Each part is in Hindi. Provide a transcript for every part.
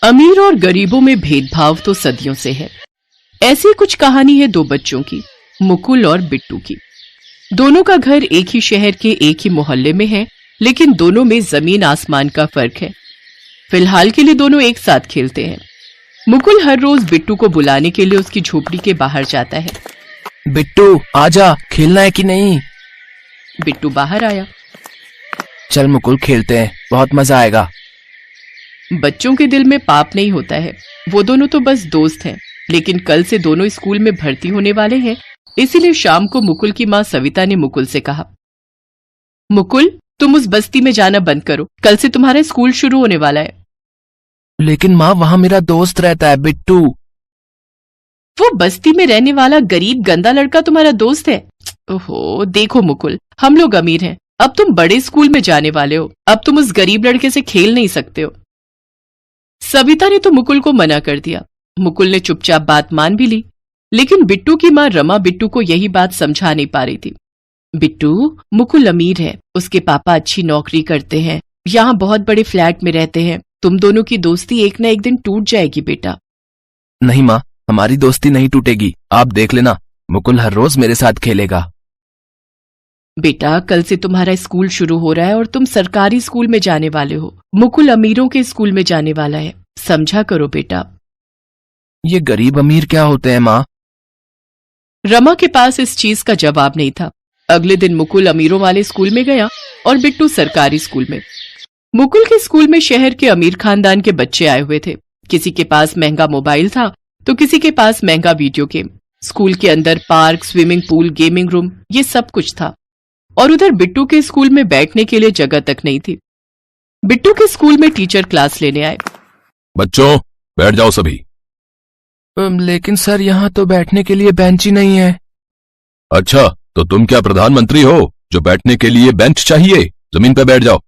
अमीर और गरीबों में भेदभाव तो सदियों से है। ऐसी कुछ कहानी है दो बच्चों की, मुकुल और बिट्टू की। दोनों का घर एक ही शहर के एक ही मोहल्ले में है, लेकिन दोनों में जमीन आसमान का फर्क है। फिलहाल के लिए दोनों एक साथ खेलते हैं। मुकुल हर रोज बिट्टू को बुलाने के लिए उसकी झोपड़ी के बाहर जाता है। बिट्टू आजा, खेलना है कि नहीं? बिट्टू बाहर आया। चल मुकुल खेलते हैं, बहुत मजा आएगा। बच्चों के दिल में पाप नहीं होता है, वो दोनों तो बस दोस्त हैं। लेकिन कल से दोनों स्कूल में भर्ती होने वाले हैं, इसीलिए शाम को मुकुल की माँ सविता ने मुकुल से कहा, मुकुल तुम उस बस्ती में जाना बंद करो, कल से तुम्हारा स्कूल शुरू होने वाला है। लेकिन माँ वहाँ मेरा दोस्त रहता है बिट्टू। वो बस्ती में रहने वाला गरीब गंदा लड़का तुम्हारा दोस्त है? ओहो देखो मुकुल, हम लोग अमीर हैं, अब तुम बड़े स्कूल में जाने वाले हो, अब तुम उस गरीब लड़के से खेल नहीं सकते हो। सविता ने तो मुकुल को मना कर दिया। मुकुल ने चुपचाप बात मान भी ली, लेकिन बिट्टू की माँ रमा बिट्टू को यही बात समझा नहीं पा रही थी। बिट्टू, मुकुल अमीर है, उसके पापा अच्छी नौकरी करते हैं, यहाँ बहुत बड़े फ्लैट में रहते हैं, तुम दोनों की दोस्ती एक न एक दिन टूट जाएगी बेटा। नहीं माँ, हमारी दोस्ती नहीं टूटेगी, आप देख लेना, मुकुल हर रोज मेरे साथ खेलेगा। बेटा कल से तुम्हारा स्कूल शुरू हो रहा है और तुम सरकारी स्कूल में जाने वाले हो, मुकुल अमीरों के स्कूल में जाने वाला है, समझा करो बेटा। ये गरीब अमीर क्या होते हैं माँ? रमा के पास इस चीज का जवाब नहीं था। अगले दिन मुकुल अमीरों वाले स्कूल में गया और बिट्टू सरकारी स्कूल में। मुकुल के स्कूल में शहर के अमीर खानदान के बच्चे आए हुए थे। किसी के पास महंगा मोबाइल था तो किसी के पास महंगा वीडियो गेम। स्कूल के अंदर park, swimming pool, gaming room, ये सब कुछ था। और उधर बिट्टू के स्कूल में बैठने के लिए जगह तक नहीं थी। बिट्टू के स्कूल में टीचर क्लास लेने आए। बच्चों बैठ जाओ सभी। लेकिन सर यहाँ तो बैठने के लिए बेंच ही नहीं है। अच्छा, तो तुम क्या प्रधानमंत्री हो जो बैठने के लिए बेंच चाहिए? जमीन पर बैठ जाओ।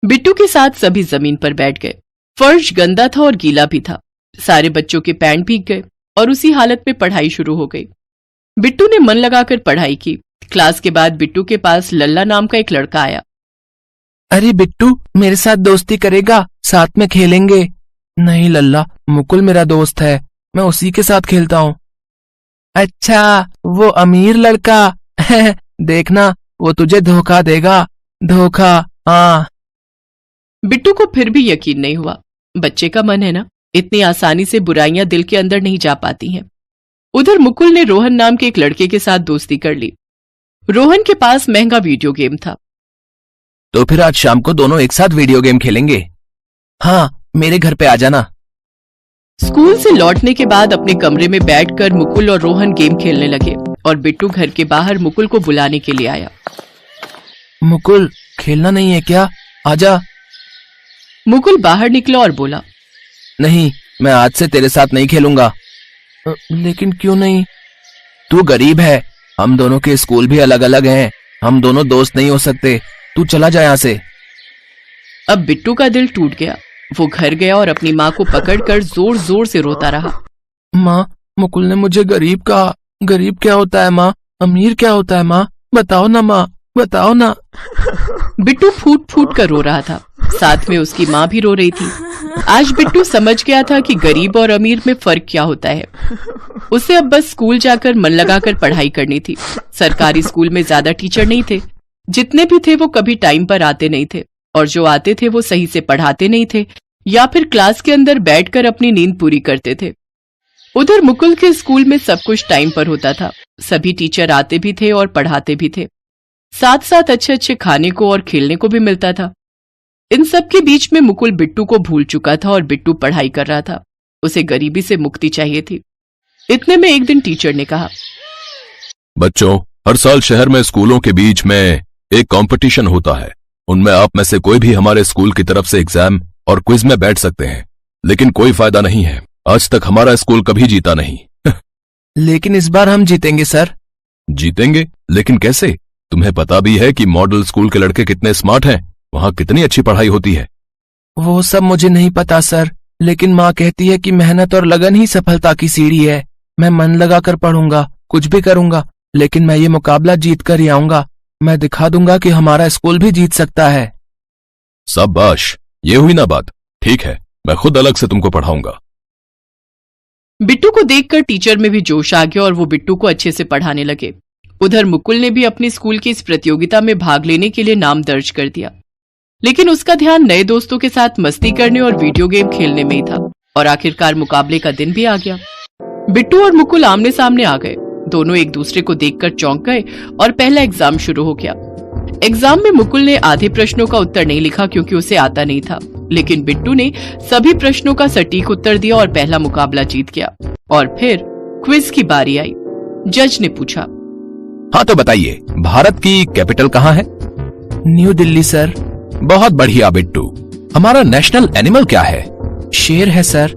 बिट्टू के साथ सभी जमीन पर बैठ गए। फर्श गंदा था और गीला भी था। सारे बच्चों के पैंट भीग गए और उसी हालत में पढ़ाई शुरू हो गई। बिट्टू ने मन लगाकर पढ़ाई की। क्लास के बाद बिट्टू के पास लल्ला नाम का एक लड़का आया। अरे बिट्टू, मेरे साथ दोस्ती करेगा? साथ में खेलेंगे। नहीं लल्ला, मुकुल मेरा दोस्त है, मैं उसी के साथ खेलता हूँ। अच्छा, वो अमीर लड़का देखना, वो तुझे धोखा देगा। धोखा? हाँ। बिट्टू को फिर भी यकीन नहीं हुआ। बच्चे का मन है ना, इतनी आसानी से बुराइयां दिल के अंदर नहीं जा पाती हैं। उधर मुकुल ने रोहन नाम के एक लड़के के साथ दोस्ती कर ली। रोहन के पास महंगा वीडियो गेम था। तो फिर आज शाम को दोनों एक साथ वीडियो गेम खेलेंगे। हाँ, मेरे घर पे आ जाना। स्कूल से लौटने के बाद अपने कमरे में बैठकर मुकुल और रोहन गेम खेलने लगे और बिट्टू घर के बाहर मुकुल को बुलाने के लिए आया। मुकुल, खेलना नहीं है क्या? आजा। मुकुल बाहर निकला और बोला, नहीं, मैं आज से तेरे साथ नहीं खेलूंगा। लेकिन क्यों नहीं? तू गरीब है, हम दोनों के स्कूल भी अलग अलग हैं, हम दोनों दोस्त नहीं हो सकते, तू चला जा यहाँ से। अब बिट्टू का दिल टूट गया। वो घर गया और अपनी माँ को पकड़कर जोर जोर से रोता रहा। माँ, मुकुल ने मुझे गरीब कहा। गरीब क्या होता है माँ? अमीर क्या होता है माँ? बताओ ना माँ, बताओ ना। बिट्टू फूट फूट कर रो रहा था, साथ में उसकी माँ भी रो रही थी। आज बिट्टू समझ गया था कि गरीब और अमीर में फर्क क्या होता है। उसे अब बस स्कूल जाकर मन लगाकर पढ़ाई करनी थी। सरकारी स्कूल में ज्यादा टीचर नहीं थे, जितने भी थे वो कभी टाइम पर आते नहीं थे, और जो आते थे वो सही से पढ़ाते नहीं थे या फिर क्लास के अंदर बैठकर अपनी नींद पूरी करते थे। उधर मुकुल के स्कूल में सब कुछ टाइम पर होता था। सभी टीचर आते भी थे और पढ़ाते भी थे, साथ साथ अच्छे अच्छे खाने को और खेलने को भी मिलता था। इन सब के बीच में मुकुल बिट्टू को भूल चुका था और बिट्टू पढ़ाई कर रहा था। उसे गरीबी से मुक्ति चाहिए थी। इतने में एक दिन टीचर ने कहा, बच्चों, हर साल शहर में स्कूलों के बीच में एक कंपटीशन होता है। उनमें आप में से कोई भी हमारे स्कूल की तरफ से एग्जाम और क्विज में बैठ सकते हैं, लेकिन कोई फायदा नहीं है, आज तक हमारा स्कूल कभी जीता नहीं। लेकिन इस बार हम जीतेंगे सर। जीतेंगे? लेकिन कैसे? तुम्हें पता भी है कि मॉडल स्कूल के लड़के कितने स्मार्ट हैं, वहाँ कितनी अच्छी पढ़ाई होती है। वो सब मुझे नहीं पता सर, लेकिन माँ कहती है कि मेहनत और लगन ही सफलता की सीढ़ी है। मैं मन लगाकर पढ़ूंगा, कुछ भी करूंगा, लेकिन मैं ये मुकाबला जीत कर ही आऊंगा। मैं दिखा दूंगा कि हमारा स्कूल भी जीत सकता है। शाबाश, ये हुई ना बात। ठीक है, मैं खुद अलग से तुमको पढ़ाऊंगा। बिट्टू को देखकर टीचर में भी जोश आ गया और वो बिट्टू को अच्छे से पढ़ाने लगे। उधर मुकुल ने भी अपनी स्कूल की इस प्रतियोगिता में भाग लेने के लिए नाम दर्ज कर दिया, लेकिन उसका ध्यान नए दोस्तों के साथ मस्ती करने और वीडियो गेम खेलने में ही था। और आखिरकार मुकाबले का दिन भी आ गया। बिट्टू और मुकुल आमने सामने आ गए। दोनों एक दूसरे को देखकर चौंक गए और पहला एग्जाम शुरू हो गया। एग्जाम में मुकुल ने आधे प्रश्नों का उत्तर नहीं लिखा क्योंकि उसे आता नहीं था, लेकिन बिट्टू ने सभी प्रश्नों का सटीक उत्तर दिया और पहला मुकाबला जीत गया। और फिर क्विज की बारी आई। जज ने पूछा, हाँ तो बताइए, भारत की कैपिटल कहाँ है? New Delhi sir. बहुत बढ़िया बिट्टू। हमारा नेशनल एनिमल क्या है? शेर है सर।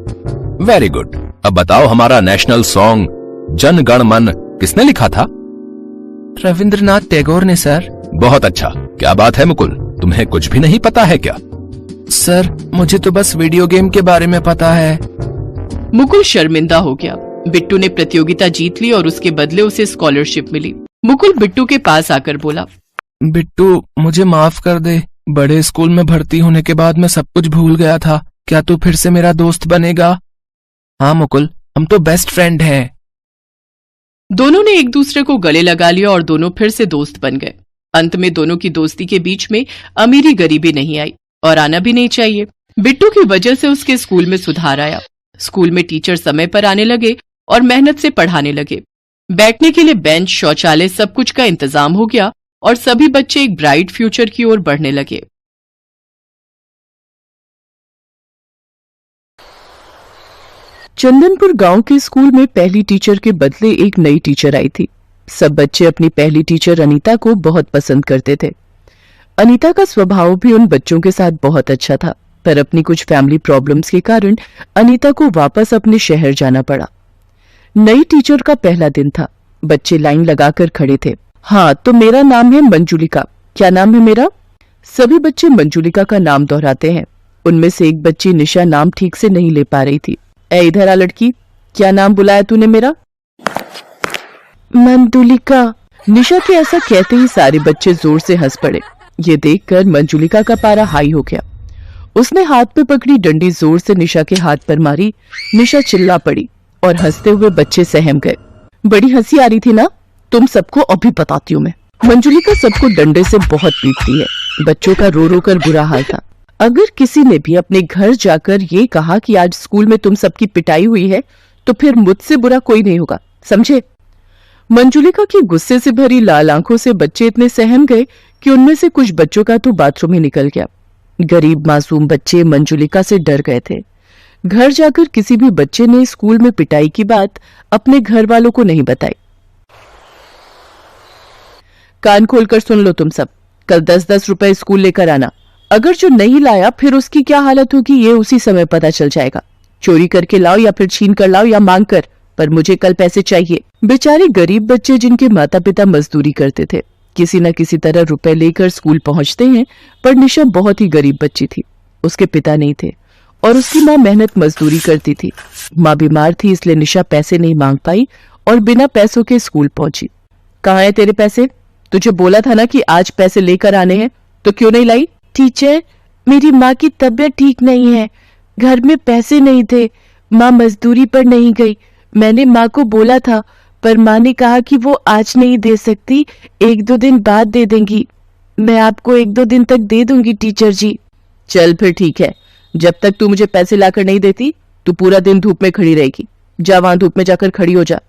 Very good. अब बताओ, हमारा नेशनल सॉन्ग जन गण मन किसने लिखा था? रविंद्रनाथ टैगोर ने सर। बहुत अच्छा। क्या बात है मुकुल, तुम्हें कुछ भी नहीं पता है क्या? सर मुझे तो बस वीडियो गेम के बारे में पता है। मुकुल शर्मिंदा हो गया। बिट्टू ने प्रतियोगिता जीत ली और उसके बदले उसे स्कॉलरशिप मिली। मुकुल बिट्टू के पास आकर बोला, बिट्टू मुझे माफ कर दे। बड़े स्कूल में भर्ती होने के बाद मैं सब कुछ भूल गया था। क्या तू फिर से मेरा दोस्त बनेगा? हाँ मुकुल, हम तो बेस्ट फ्रेंड हैं। दोनों ने एक दूसरे को गले लगा लिया और दोनों फिर से दोस्त बन गए। अंत में दोनों की दोस्ती के बीच में अमीरी गरीबी नहीं आई और आना भी नहीं चाहिए। बिट्टू की वजह से उसके स्कूल में सुधार आया। स्कूल में टीचर समय पर आने लगे और मेहनत से पढ़ाने लगे। बैठने के लिए बेंच, शौचालय, सब कुछ का इंतजाम हो गया और सभी बच्चे एक ब्राइट फ्यूचर की ओर बढ़ने लगे। चंदनपुर गांव के स्कूल में पहली टीचर के बदले एक नई टीचर आई थी। सब बच्चे अपनी पहली टीचर अनीता को बहुत पसंद करते थे। अनीता का स्वभाव भी उन बच्चों के साथ बहुत अच्छा था, पर अपनी कुछ फैमिली प्रॉब्लम्स के कारण अनीता को वापस अपने शहर जाना पड़ा। नई टीचर का पहला दिन था। बच्चे लाइन लगाकर खड़े थे। हाँ, तो मेरा नाम है मंजुलिका। क्या नाम है मेरा? सभी बच्चे मंजुलिका का नाम दोहराते हैं। उनमें से एक बच्ची निशा नाम ठीक से नहीं ले पा रही थी। ए इधर आ लड़की, क्या नाम बुलाया तूने मेरा? मंजुलिका। निशा के ऐसा कहते ही सारे बच्चे जोर से हंस पड़े। ये देखकर मंजुलिका का पारा हाई हो गया। उसने हाथ पे पकड़ी डंडी जोर से निशा के हाथ पर मारी। निशा चिल्ला पड़ी और हंसते हुए बच्चे सहम गए। बड़ी हंसी आ रही थी ना? तुम सबको अभी बताती हूँ मैं। मंजुलिका सबको डंडे से बहुत पीटती है। बच्चों का रो रो कर बुरा हाल था। अगर किसी ने भी अपने घर जाकर ये कहा कि आज स्कूल में तुम सबकी पिटाई हुई है, तो फिर मुझसे बुरा कोई नहीं होगा, समझे? मंजुलिका की गुस्से से भरी लाल आंखों से बच्चे इतने सहम गए कि उनमें से कुछ बच्चों का तो बाथरूम ही निकल गया। गरीब मासूम बच्चे मंजुलिका से डर गए थे। घर जाकर किसी भी बच्चे ने स्कूल में पिटाई की बात अपने घर वालों को नहीं बताई। कान खोलकर सुन लो तुम सब। कल 10-10 रुपए स्कूल लेकर आना। अगर जो नहीं लाया फिर उसकी क्या हालत होगी ये उसी समय पता चल जाएगा। चोरी करके लाओ या फिर छीन कर लाओ या मांग कर, पर मुझे कल पैसे चाहिए। बेचारे गरीब बच्चे जिनके माता पिता मजदूरी करते थे, किसी न किसी तरह रुपए लेकर स्कूल पहुंचते हैं। पर निशा बहुत ही गरीब बच्ची थी। उसके पिता नहीं थे और उसकी माँ मेहनत मजदूरी करती थी। माँ बीमार थी, इसलिए निशा पैसे नहीं मांग पाई और बिना पैसों के स्कूल पहुंची। कहाँ है तेरे पैसे? तुझे बोला था ना कि आज पैसे लेकर आने हैं, तो क्यों नहीं लाई? टीचर, मेरी माँ की तबीयत ठीक नहीं है, घर में पैसे नहीं थे, माँ मजदूरी पर नहीं गई। मैंने माँ को बोला था, पर माँ ने कहा कि वो आज नहीं दे सकती, 1-2 दिन बाद दे देंगी। मैं आपको 1-2 दिन तक दे दूंगी टीचर जी। चल फिर ठीक है, जब तक तू मुझे पैसे लाकर नहीं देती, तू पूरा दिन धूप में खड़ी रहेगी। जा वहां धूप में जाकर खड़ी हो जा।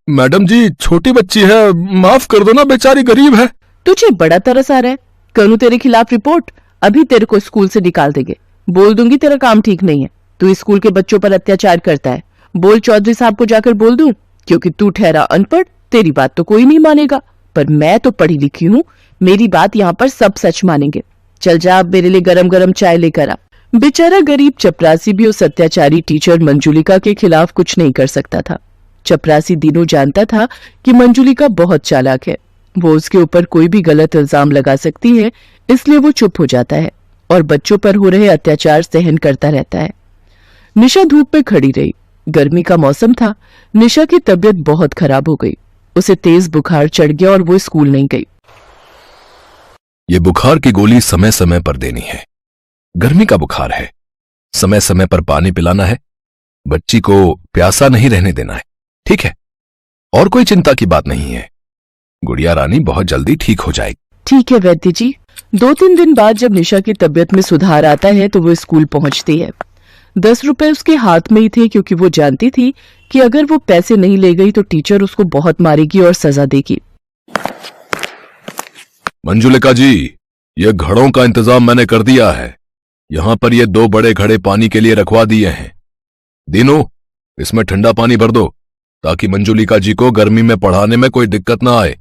मैडम जी, छोटी बच्ची है, माफ कर दो ना, बेचारी गरीब है। तुझे बड़ा तरस आ रहा है? करूं तेरे खिलाफ रिपोर्ट? अभी तेरे को स्कूल से निकाल देंगे। बोल दूंगी तेरा काम ठीक नहीं है, तू स्कूल के बच्चों पर अत्याचार करता है। बोल चौधरी साहब को जाकर बोल दूं, क्योंकि तू ठहरा अनपढ़, तेरी बात तो कोई नहीं मानेगा, पर मैं तो पढ़ी लिखी हूँ, मेरी बात यहाँ पर सब सच मानेंगे। चल जा, अब मेरे लिए गरम गरम चाय लेकर आ। बेचारा गरीब चपरासी भी उस अत्याचारी टीचर मंजुलिका के खिलाफ कुछ नहीं कर सकता था। चपरासी दीनू जानता था कि मंजुलिका बहुत चालाक है, वो उसके ऊपर कोई भी गलत इल्जाम लगा सकती है, इसलिए वो चुप हो जाता है और बच्चों पर हो रहे अत्याचार सहन करता रहता है। निशा धूप में खड़ी रही। गर्मी का मौसम था। निशा की तबीयत बहुत खराब हो गई। उसे तेज बुखार चढ़ गया और वो स्कूल नहीं गई। ये बुखार की गोली समय समय पर देनी है। गर्मी का बुखार है, समय समय पर पानी पिलाना है, बच्ची को प्यासा नहीं रहने देना है, ठीक है? और कोई चिंता की बात नहीं है। गुड़िया रानी बहुत जल्दी ठीक हो जाएगी। ठीक है वैद्य जी। 2-3 दिन बाद जब निशा की तबीयत में सुधार आता है तो वो स्कूल पहुंचती है। 10 रुपए उसके हाथ में ही थे, क्योंकि वो जानती थी कि अगर वो पैसे नहीं ले गई तो टीचर उसको बहुत मारेगी और सजा देगी। मंजुलिका जी, ये घड़ों का इंतजाम मैंने कर दिया है। यहां पर ये 2 बड़े घड़े पानी के लिए रखवा दिए हैं। दीनू, इसमें ठंडा पानी भर दो ताकि मंजुलिका जी को गर्मी में पढ़ाने में कोई दिक्कत ना आए।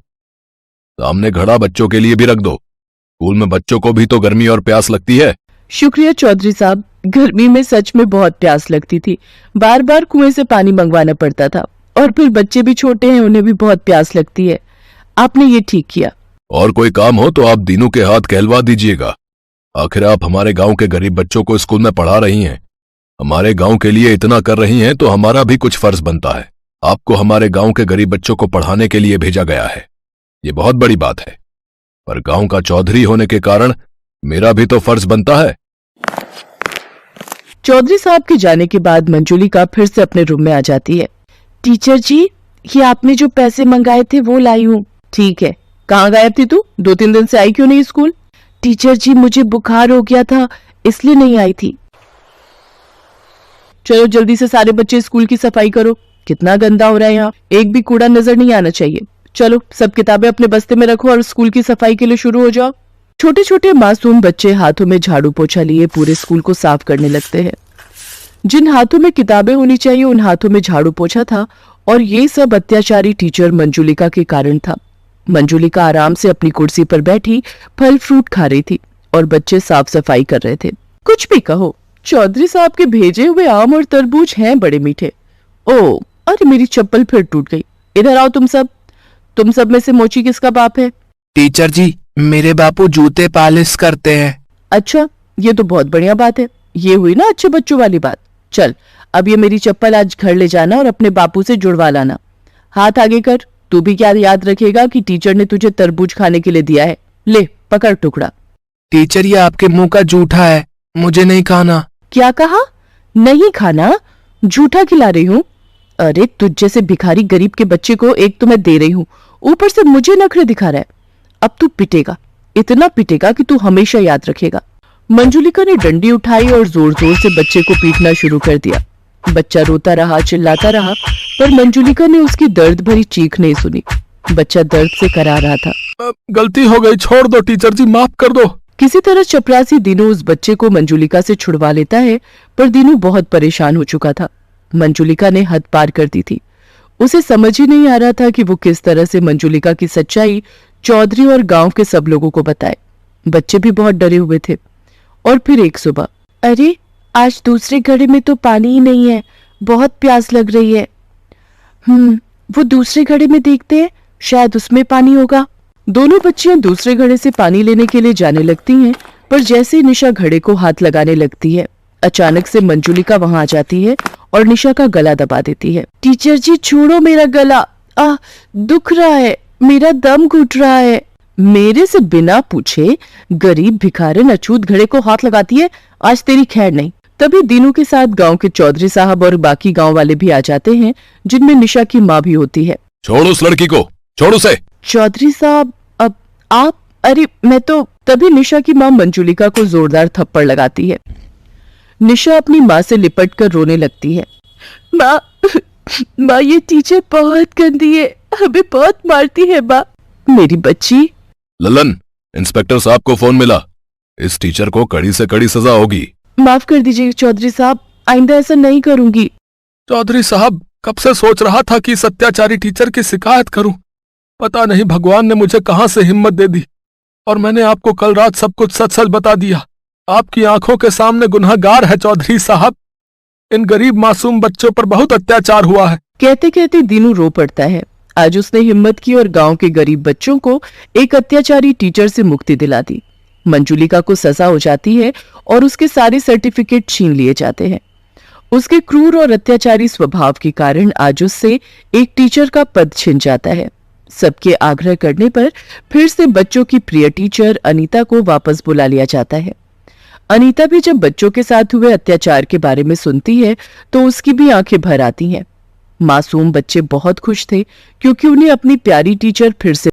सामने घड़ा बच्चों के लिए भी रख दो। स्कूल में बच्चों को भी तो गर्मी और प्यास लगती है। शुक्रिया चौधरी साहब। गर्मी में सच में बहुत प्यास लगती थी। बार बार कुएं से पानी मंगवाना पड़ता था, और फिर बच्चे भी छोटे हैं, उन्हें भी बहुत प्यास लगती है। आपने ये ठीक किया। और कोई काम हो तो आप दीनू के हाथ कहलवा दीजिएगा। आखिर आप हमारे गांव के गरीब बच्चों को स्कूल में पढ़ा रही हैं। हमारे गांव के लिए इतना कर रही हैं तो हमारा भी कुछ फर्ज बनता है। आपको हमारे गांव के गरीब बच्चों को पढ़ाने के लिए भेजा गया है। ये बहुत बड़ी बात है, पर गांव का चौधरी होने के कारण मेरा भी तो फर्ज बनता है। चौधरी साहब के जाने के बाद मंजुलिका फिर से अपने रूम में आ जाती है। टीचर जी, ये आपने जो पैसे मंगाए थे वो लाई हूँ। ठीक है, कहाँ गायब थी तू? 2-3 दिन से आई क्यों नहीं स्कूल? टीचर जी, मुझे बुखार हो गया था, इसलिए नहीं आई थी। चलो जल्दी से सारे बच्चे स्कूल की सफाई करो। कितना गंदा हो रहा है यहाँ, एक भी कूड़ा नजर नहीं आना चाहिए। चलो सब किताबें अपने बस्ते में रखो और स्कूल की सफाई के लिए शुरू हो जाओ। छोटे छोटे मासूम बच्चे हाथों में झाड़ू पोछा लिए पूरे स्कूल को साफ करने लगते हैं। जिन हाथों में किताबें होनी चाहिए उन हाथों में झाड़ू पोछा था, और ये सब अत्याचारी टीचर मंजुलिका के कारण था। मंजुलिका आराम से अपनी कुर्सी पर बैठी फल फ्रूट खा रही थी और बच्चे साफ सफाई कर रहे थे। कुछ भी कहो, चौधरी साहब के भेजे हुए आम और तरबूज हैं बड़े मीठे। ओ, अरे मेरी चप्पल फिर टूट गई। इधर आओ तुम सब। तुम सब में से मोची किसका बाप है? टीचर जी, मेरे बापू जूते पालिश करते हैं। अच्छा, ये तो बहुत बढ़िया बात है। ये हुई ना अच्छे बच्चों वाली बात। चल, अब ये मेरी चप्पल आज घर ले जाना और अपने बापू से जुड़वा लाना। हाथ आगे कर। तू भी क्या याद रखेगा कि टीचर ने तुझे तरबूज खाने के लिए दिया है। ले पकड़ टुकड़ा। टीचर, ये आपके मुंह का जूठा है, मुझे नहीं खाना। क्या कहा? नहीं खाना? झूठा खिला रही हूँ? अरे तुझ जैसे भिखारी गरीब के बच्चे को एक तो मैं दे रही हूँ, ऊपर से मुझे नखरे दिखा रहा है। अब तू पिटेगा, इतना पिटेगा कि तू हमेशा याद रखेगा। मंजुलिका ने डंडी उठाई और जोर जोर से बच्चे को पीटना शुरू कर दिया। बच्चा रोता रहा, चिल्लाता रहा, पर मंजुलिका ने उसकी दर्द भरी चीख नहीं सुनी। बच्चा दर्द से करा रहा था। गलती हो गई, छोड़ दो टीचर जी, माफ कर दो। किसी तरह चपरासी दीनू उस बच्चे को मंजुलिका से छुड़वा लेता है, पर दीनू बहुत परेशान हो चुका था। मंजुलिका ने हद पार कर दी थी। उसे समझ ही नहीं आ रहा था कि वो किस तरह से मंजुलिका की सच्चाई चौधरी और गांव के सब लोगों को बताए। बच्चे भी बहुत डरे हुए थे। और फिर एक सुबह, अरे आज दूसरे घड़े में तो पानी ही नहीं है, बहुत प्यास लग रही है। वो दूसरे घड़े में देखते हैं, शायद उसमें पानी होगा। दोनों बच्चियां दूसरे घड़े से पानी लेने के लिए जाने लगती हैं, पर जैसे ही निशा घड़े को हाथ लगाने लगती है, अचानक से मंजुलिका वहां आ जाती है और निशा का गला दबा देती है। टीचर जी, छोड़ो मेरा गला, दुख रहा है, मेरा दम घुट रहा है। मेरे से बिना पूछे गरीब भिखारन अछूत घड़े को हाथ लगाती है, आज तेरी खैर नहीं। तभी दीनू के साथ गांव के चौधरी साहब और बाकी गांव वाले भी आ जाते हैं, जिनमें निशा की माँ भी होती है। छोड़ो उस लड़की को, छोड़ो उसे। चौधरी साहब, अब आप? अरे मैं तो। तभी निशा की माँ मंजुलिका को जोरदार थप्पड़ लगाती है। निशा अपनी माँ से लिपट कर रोने लगती है। माँ, ये टीचर बहुत गंदी है, हमें बहुत मारती है माँ। मेरी बच्ची। ललन, इंस्पेक्टर साहब को फोन मिला। इस टीचर को कड़ी से कड़ी सजा होगी। माफ कर दीजिए चौधरी साहब, आइंदा ऐसा नहीं करूंगी। चौधरी साहब, कब से सोच रहा था कि इस अत्याचारी टीचर की शिकायत करूं। पता नहीं भगवान ने मुझे कहां से हिम्मत दे दी, और मैंने आपको कल रात सब कुछ सच सच बता दिया। आपकी आंखों के सामने गुनहगार है चौधरी साहब। इन गरीब मासूम बच्चों पर बहुत अत्याचार हुआ है। कहते कहते दीनू रो पड़ता है। आज उसने हिम्मत की और गांव के गरीब बच्चों को एक अत्याचारी टीचर से मुक्ति दिला दी। मंजुलिका को सजा हो जाती है और उसके सारे सर्टिफिकेट छीन लिए जाते हैं। उसके क्रूर और अत्याचारी स्वभाव के कारण आज उससे एक टीचर का पद छिन जाता है। सबके आग्रह करने पर फिर से बच्चों की प्रिय टीचर अनीता को वापस बुला लिया जाता है। अनीता भी जब बच्चों के साथ हुए अत्याचार के बारे में सुनती है तो उसकी भी आंखें भर आती हैं। मासूम बच्चे बहुत खुश थे क्योंकि उन्हें अपनी प्यारी टीचर फिर से